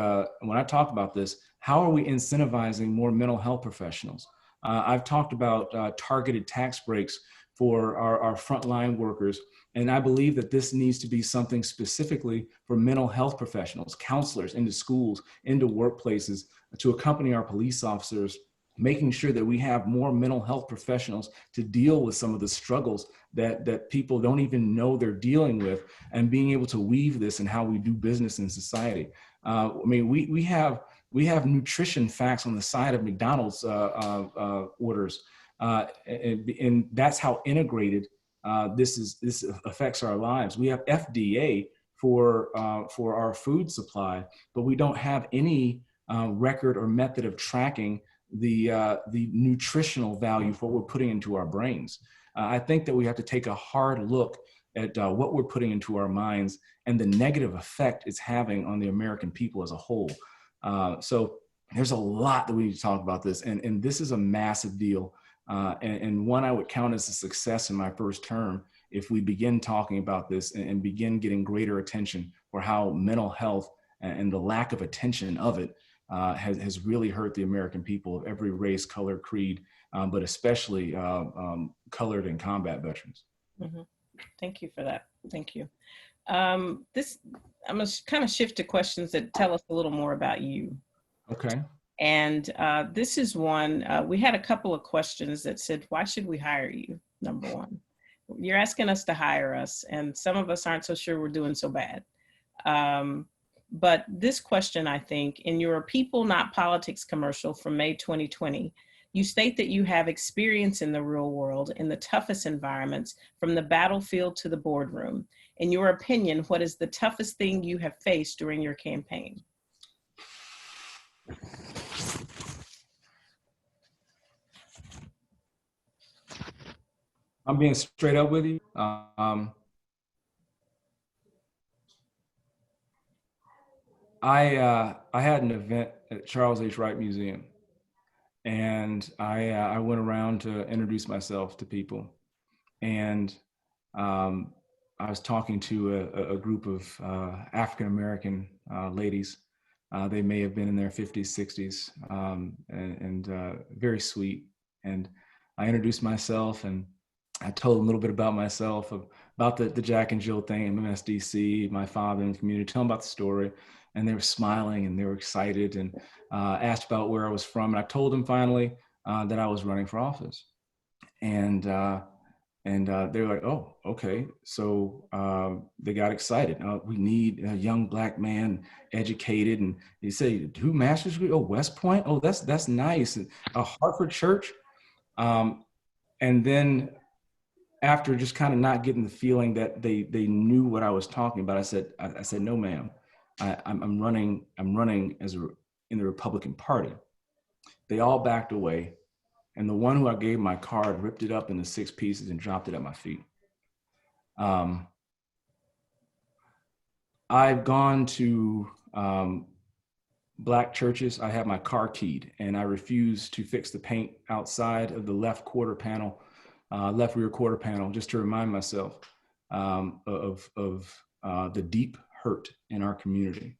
when I talk about this, how are we incentivizing more mental health professionals? I've talked about targeted tax breaks for our frontline workers. And I believe that this needs to be something specifically for mental health professionals, counselors into schools, into workplaces, to accompany our police officers, making sure that we have more mental health professionals to deal with some of the struggles that people don't even know they're dealing with, and being able to weave this in how we do business in society. I mean, we have nutrition facts on the side of McDonald's orders, and that's how integrated this affects our lives. We have FDA for our food supply, but we don't have any record or method of tracking the nutritional value for what we're putting into our brains. I think that we have to take a hard look at what we're putting into our minds and the negative effect it's having on the American people as a whole. So there's a lot that we need to talk about this, and this is a massive deal, and one I would count as a success in my first term if we begin talking about this and begin getting greater attention for how mental health and the lack of attention of it has really hurt the American people of every race, color, creed, but especially colored and combat veterans. Mm-hmm. Thank you for that. Thank you. I'm going to kind of shift to questions that tell us a little more about you. Okay. And this is one, we had a couple of questions that said, why should we hire you? Number one, you're asking us to hire us, and some of us aren't so sure we're doing so bad. But this question, I think, in your People Not Politics commercial from May 2020, you state that you have experience in the real world in the toughest environments, from the battlefield to the boardroom. In your opinion, what is the toughest thing you have faced during your campaign? I'm being straight up with you. I had an event at Charles H. Wright Museum, and I went around to introduce myself to people, and I was talking to a group of African-American ladies. They may have been in their 50s, 60s, and very sweet. And I introduced myself, and I told them a little bit about myself, about the Jack and Jill thing, MMSDC, my father in the community, tell them about the story. And they were smiling and they were excited, and asked about where I was from. And I told them finally that I was running for office. And they were like, oh, okay. So they got excited. We need a young Black man, educated. And he said, who master's degree? Oh, West Point? Oh, that's nice. And, Hartford Church. And then after just kind of not getting the feeling that they knew what I was talking about, I said, no, ma'am. I'm running in the Republican Party. They all backed away. And the one who I gave my card ripped it up into 6 pieces and dropped it at my feet. I've gone to Black churches. I have my car keyed, and I refuse to fix the paint outside of the left rear quarter panel, just to remind myself of the deep hurt in our community.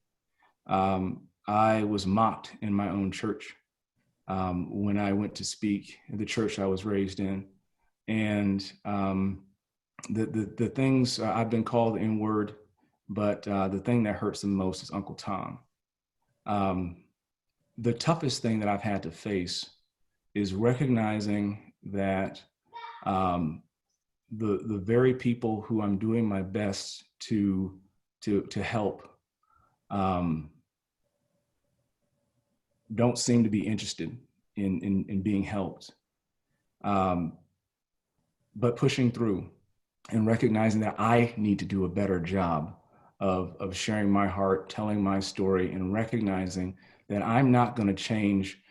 I was mocked in my own church when I went to speak at the church I was raised in. And the things, I've been called the N-word, but the thing that hurts the most is Uncle Tom. The toughest thing that I've had to face is recognizing that the very people who I'm doing my best to help don't seem to be interested in being helped, but pushing through and recognizing that I need to do a better job of sharing my heart, telling my story, and recognizing that I'm not going to change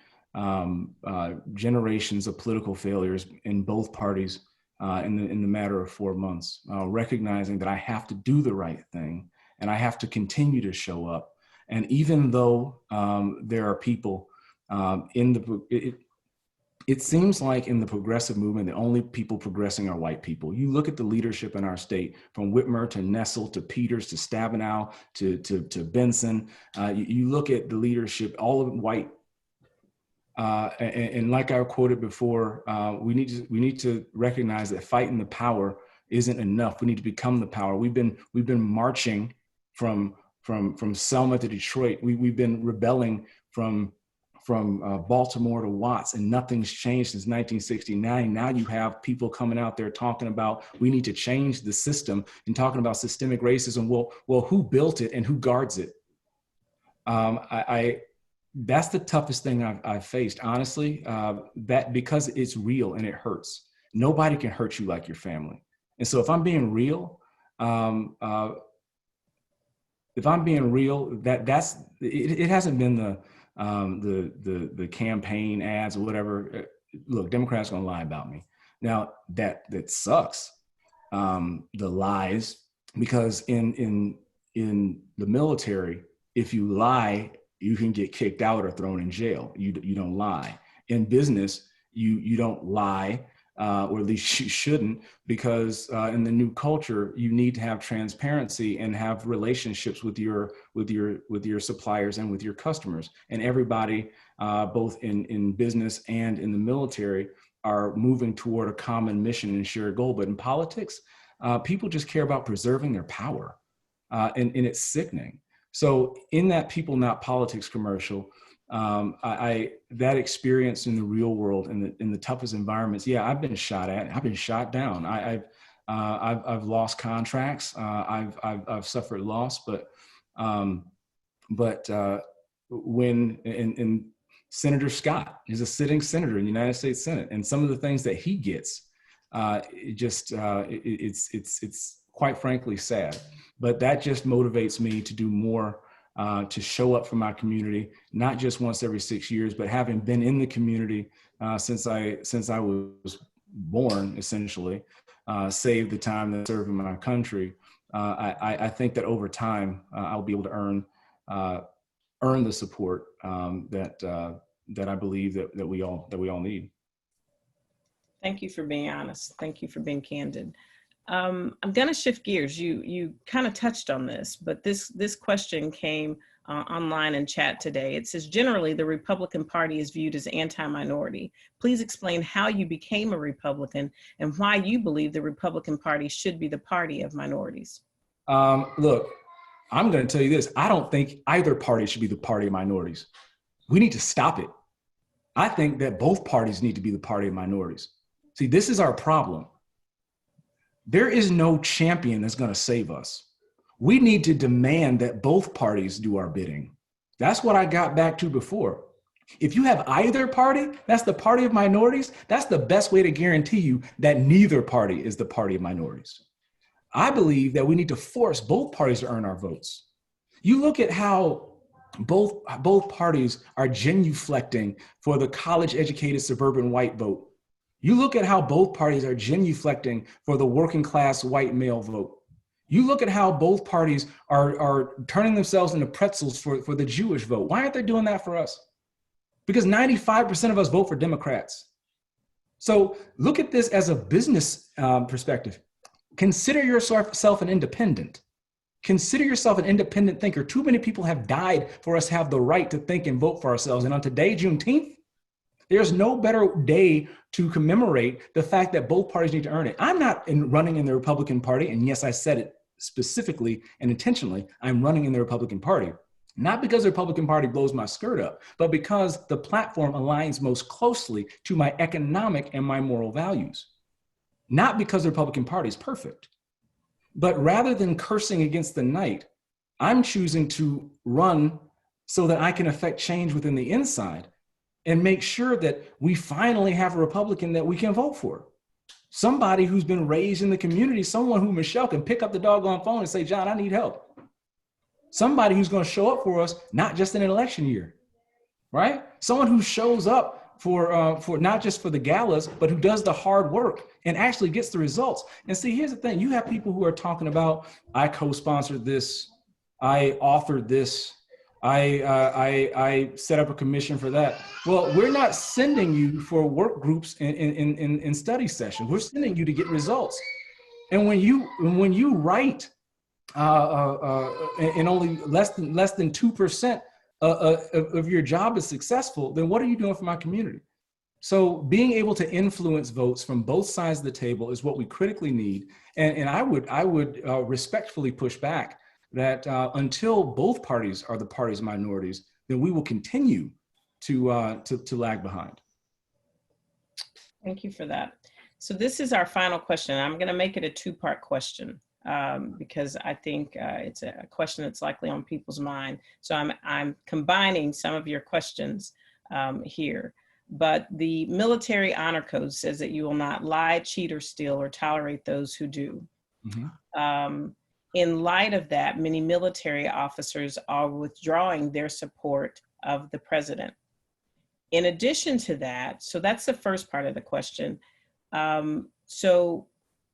generations of political failures in both parties in the matter of 4 months, recognizing that I have to do the right thing and I have to continue to show up. And even though there are people it seems like in the progressive movement, the only people progressing are white people. You look at the leadership in our state, from Whitmer to Nessel to Peters to Stabenow to Benson. You look at the leadership, all of white And like I quoted before, we need to recognize that fighting the power isn't enough. We need to become the power. We've been marching from Selma to Detroit. We've been rebelling from Baltimore to Watts, and nothing's changed since 1969. Now you have people coming out there talking about we need to change the system and talking about systemic racism. Well, who built it and who guards it? That's the toughest thing I've faced, honestly. That because it's real and it hurts. Nobody can hurt you like your family. And so if I'm being real, that it hasn't been the campaign ads or whatever. Look, Democrats gonna lie about me. Now that sucks. The lies, because in the military, if you lie, you can get kicked out or thrown in jail. You don't lie. In business, you don't lie, or at least you shouldn't, because in the new culture, you need to have transparency and have relationships with your suppliers and with your customers. And everybody, both in business and in the military, are moving toward a common mission and shared goal. But in politics, people just care about preserving their power, and it's sickening. So in that People Not Politics commercial, that experience in the real world, in the toughest environments, yeah, I've been shot at, I've been shot down. I've lost contracts, I've suffered loss, but when Senator Scott is a sitting senator in the United States Senate, and some of the things that he gets, it's quite frankly sad. But that just motivates me to do more, to show up for my community, not just once every 6 years, but having been in the community since I was born, essentially, save the time that I served in my country. I think that over time I'll be able to earn the support that I believe that we all need. Thank you for being honest. Thank you for being candid. I'm going to shift gears. You kind of touched on this, but this question came online in chat today. It says, generally, the Republican Party is viewed as anti-minority. Please explain how you became a Republican and why you believe the Republican Party should be the party of minorities. Look, I'm going to tell you this. I don't think either party should be the party of minorities. We need to stop it. I think that both parties need to be the party of minorities. See, this is our problem. There is no champion that's going to save us. We need to demand that both parties do our bidding. That's what I got back to before. If you have either party, that's the party of minorities, that's the best way to guarantee you that neither party is the party of minorities. I believe that we need to force both parties to earn our votes. You look at how both parties are genuflecting for the college-educated suburban white vote. You look at how both parties are genuflecting for the working class white male vote. You look at how both parties are turning themselves into pretzels for the Jewish vote. Why aren't they doing that for us? Because 95% of us vote for Democrats. So look at this as a business perspective. Consider yourself an independent. Consider yourself an independent thinker. Too many people have died for us to have the right to think and vote for ourselves. And on today, Juneteenth, there's no better day to commemorate the fact that both parties need to earn it. I'm not running in the Republican Party, and yes, I said it specifically and intentionally. I'm running in the Republican Party, not because the Republican Party blows my skirt up, but because the platform aligns most closely to my economic and my moral values. Not because the Republican Party is perfect, but rather than cursing against the night, I'm choosing to run so that I can affect change within the inside and make sure that we finally have a Republican that we can vote for. Somebody who's been raised in the community, someone who Michelle can pick up the doggone phone and say, John, I need help. Somebody who's gonna show up for us, not just in an election year, right? Someone who shows up for not just for the galas, but who does the hard work and actually gets the results. And see, here's the thing. You have people who are talking about, I co-sponsored this, I authored this, I set up a commission for that. Well, we're not sending you for work groups in study sessions. We're sending you to get results. And when you write in only less than 2% if your job is successful, then what are you doing for my community? So being able to influence votes from both sides of the table is what we critically need. And I would respectfully push back that until both parties are the party's minorities, then we will continue to lag behind. Thank you for that. So this is our final question. I'm going to make it a two-part question because I think it's a question that's likely on people's mind. So I'm combining some of your questions here. But the military honor code says that you will not lie, cheat, or steal, or tolerate those who do. Mm-hmm. In light of that, many military officers are withdrawing their support of the president. In addition to that, so that's the first part of the question. So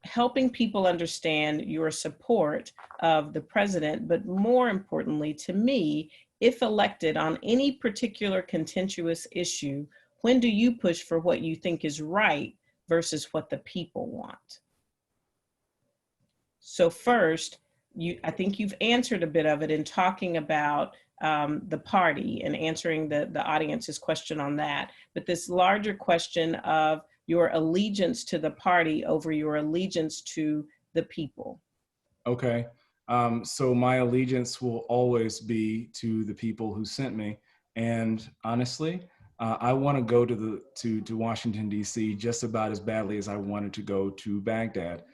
helping people understand your support of the president, but more importantly to me, if elected on any particular contentious issue, when do you push for what you think is right versus what the people want? So first, I think you've answered a bit of it in talking about the party and answering the audience's question on that. But this larger question of your allegiance to the party over your allegiance to the people. Okay. So my allegiance will always be to the people who sent me. And honestly, I want to go to Washington, D.C. just about as badly as I wanted to go to Baghdad.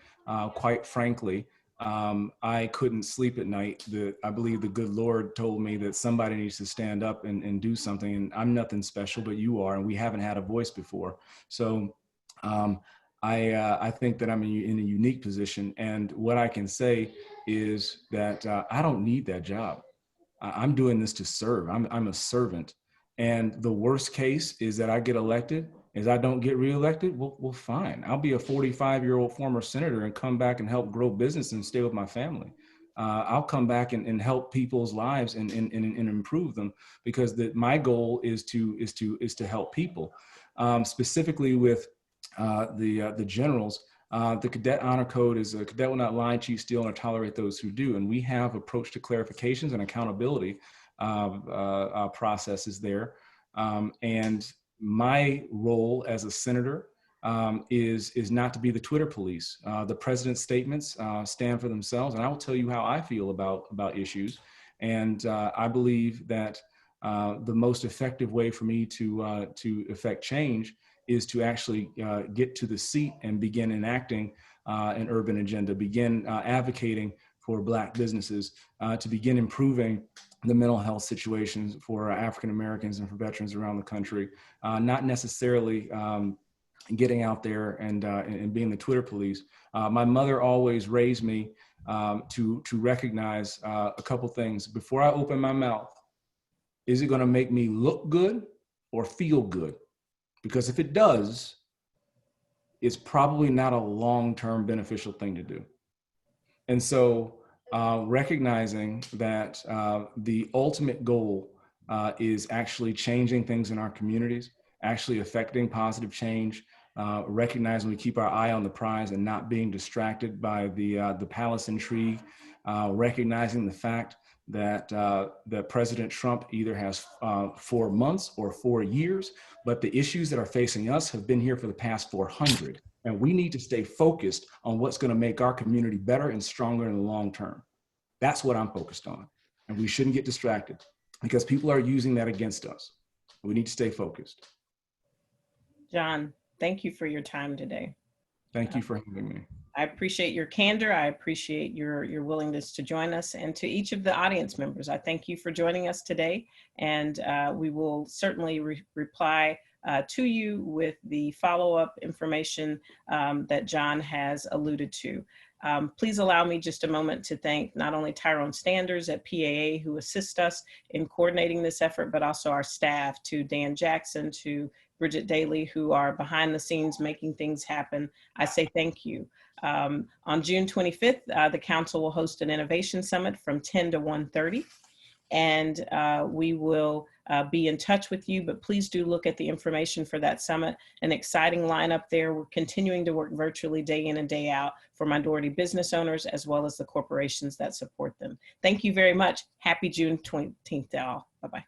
Quite frankly, I couldn't sleep at night. I believe the good Lord told me that somebody needs to stand up and do something. And I'm nothing special, but you are, and we haven't had a voice before. So I think that I'm in a unique position. And what I can say is that I don't need that job. I'm doing this to serve. I'm a servant. And the worst case is that I get elected, is I don't get reelected. Well, fine. I'll be a 45-year-old former senator and come back and help grow business and stay with my family. I'll come back and help people's lives and improve them, because my goal is to help people. Specifically with the generals, the cadet honor code is a cadet will not lie, cheat, steal, or tolerate those who do. And we have approach to clarifications and accountability processes there. And my role as a senator is not to be the Twitter police. The president's statements stand for themselves, and I will tell you how I feel about issues. And I believe that the most effective way for me to effect change is to actually get to the seat and begin enacting an urban agenda, begin advocating for Black businesses, to begin improving the mental health situations for African Americans and for veterans around the country, not necessarily getting out there and being the Twitter police. My mother always raised me to recognize a couple things. Before I open my mouth, is it gonna make me look good or feel good? Because if it does, it's probably not a long-term beneficial thing to do. And so recognizing that the ultimate goal is actually changing things in our communities, actually affecting positive change, recognizing we keep our eye on the prize and not being distracted by the palace intrigue, recognizing the fact that President Trump either has 4 months or 4 years, but the issues that are facing us have been here for the past 400. And we need to stay focused on what's going to make our community better and stronger in the long term. That's what I'm focused on. And we shouldn't get distracted because people are using that against us. We need to stay focused. John, thank you for your time today. Thank you for having me. I appreciate your candor. I appreciate your willingness to join us. And to each of the audience members, I thank you for joining us today. And we will certainly reply to you with the follow-up information that John has alluded to. Please allow me just a moment to thank not only Tyrone Standers at PAA, who assist us in coordinating this effort, but also our staff, to Dan Jackson, to Bridget Daly, who are behind the scenes making things happen. I say thank you. On June 25th, the council will host an innovation summit from 10 to 1:30. And we will be in touch with you, but please do look at the information for that summit. An exciting lineup there. We're continuing to work virtually day in and day out for minority business owners, as well as the corporations that support them. Thank you very much. Happy June 20th to all. Bye-bye.